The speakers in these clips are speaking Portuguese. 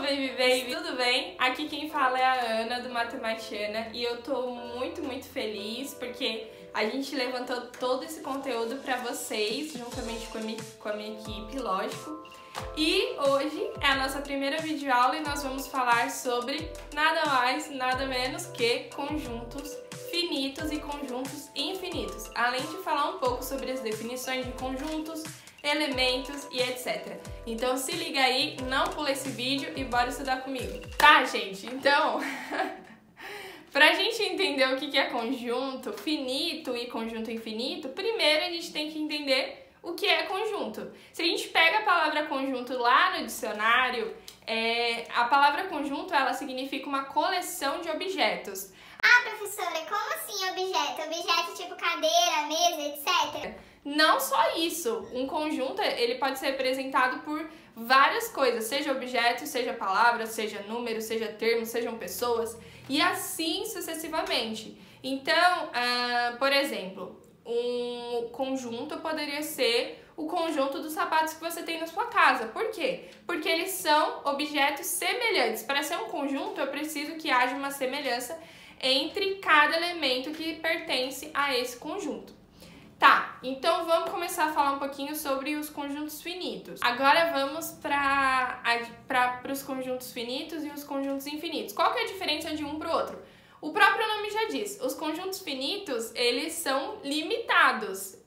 baby baby, tudo bem? Aqui quem fala é a Ana do Matematiana e eu tô muito feliz porque a gente levantou todo esse conteúdo pra vocês, juntamente com a minha equipe, lógico. E hoje é a nossa primeira videoaula e nós vamos falar sobre nada mais, nada menos que conjuntos finitos e conjuntos infinitos, além de falar um pouco sobre as definições de conjuntos, elementos e etc. Então se liga aí, não pula esse vídeo e bora estudar comigo. Tá, gente? Então, pra gente entender o que é conjunto finito e conjunto infinito, primeiro a gente tem que entender o que é conjunto. Se a gente pega a palavra conjunto lá no dicionário, a palavra conjunto ela significa uma coleção de objetos. Ah, professora, como assim objeto? Objeto tipo cadeira, mesa, etc? Não só isso, um conjunto ele pode ser representado por várias coisas, seja objetos, seja palavras, seja números, seja termos, sejam pessoas e assim sucessivamente. Então, por exemplo, um conjunto poderia ser o conjunto dos sapatos que você tem na sua casa. Por quê? Porque eles são objetos semelhantes. Para ser um conjunto, eu preciso que haja uma semelhança entre cada elemento que pertence a esse conjunto. Tá, então vamos começar a falar um pouquinho sobre os conjuntos finitos. Agora vamos para os conjuntos finitos e os conjuntos infinitos. Qual que é a diferença de um para o outro? O próprio nome já diz, os conjuntos finitos, eles são limitados,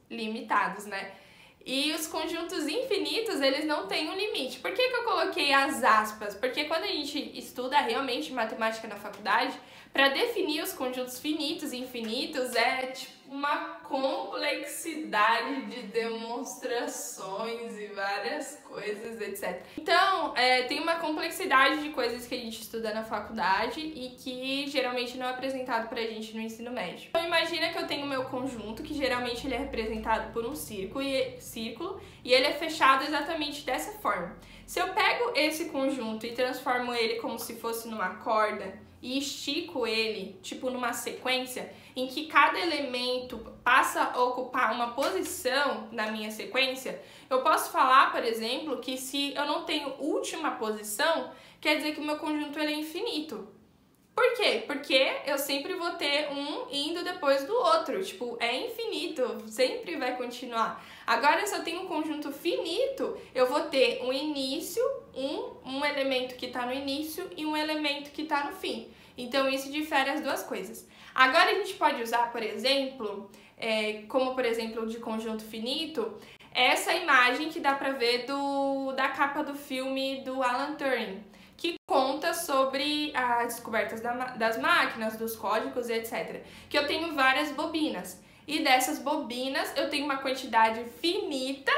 né? E os conjuntos infinitos, eles não têm um limite. Por que eu coloquei as aspas? Porque quando a gente estuda realmente matemática na faculdade, para definir os conjuntos finitos e infinitos é tipo uma complexidade de demonstrações e várias coisas, etc. Então, tem uma complexidade de coisas que a gente estuda na faculdade e que geralmente não é apresentado pra gente no ensino médio. Então, imagina que eu tenho o meu conjunto, que geralmente ele é representado por um círculo e ele é fechado exatamente dessa forma. Se eu pego esse conjunto e transformo ele como se fosse numa corda e estico ele, tipo numa sequência, em que cada elemento passa a ocupar uma posição na minha sequência, eu posso falar, por exemplo, que se eu não tenho última posição, quer dizer que o meu conjunto ele é infinito. Por quê? Porque eu sempre vou ter um indo depois do outro, tipo, é infinito, sempre vai continuar. Agora, se eu tenho um conjunto finito, eu vou ter um início, um elemento que está no início e um elemento que está no fim. Então, isso difere as duas coisas. Agora, a gente pode usar, por exemplo, como por exemplo de conjunto finito, essa imagem que dá pra ver da capa do filme do Alan Turing, que conta sobre as descobertas das máquinas, dos códigos e etc. Que eu tenho várias bobinas. E dessas bobinas eu tenho uma quantidade finita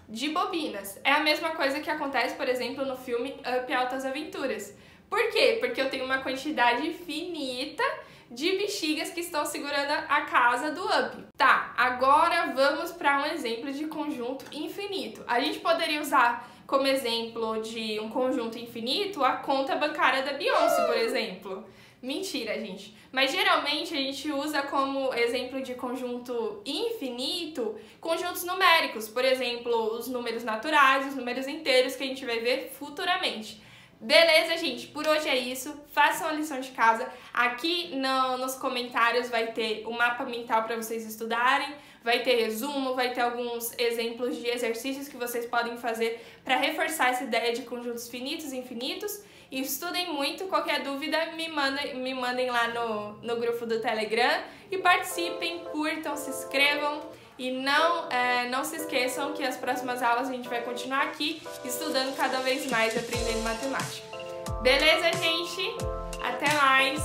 de bobinas. É a mesma coisa que acontece, por exemplo, no filme Up Altas Aventuras. Por quê? Porque eu tenho uma quantidade finita de bexigas que estão segurando a casa do Up. Tá, agora vamos para um exemplo de conjunto infinito. A gente poderia usar como exemplo de um conjunto infinito a conta bancária da Beyoncé, por exemplo. Mentira, gente. Mas geralmente a gente usa como exemplo de conjunto infinito conjuntos numéricos, por exemplo, os números naturais, os números inteiros que a gente vai ver futuramente. Beleza, gente? Por hoje é isso. Façam a lição de casa. Aqui nos comentários vai ter o mapa mental para vocês estudarem, vai ter resumo, vai ter alguns exemplos de exercícios que vocês podem fazer para reforçar essa ideia de conjuntos finitos e infinitos. E estudem muito. Qualquer dúvida, me mandem lá no grupo do Telegram e participem, curtam, se inscrevam. E não se esqueçam que as próximas aulas a gente vai continuar aqui estudando cada vez mais e aprendendo matemática. Beleza, gente? Até mais!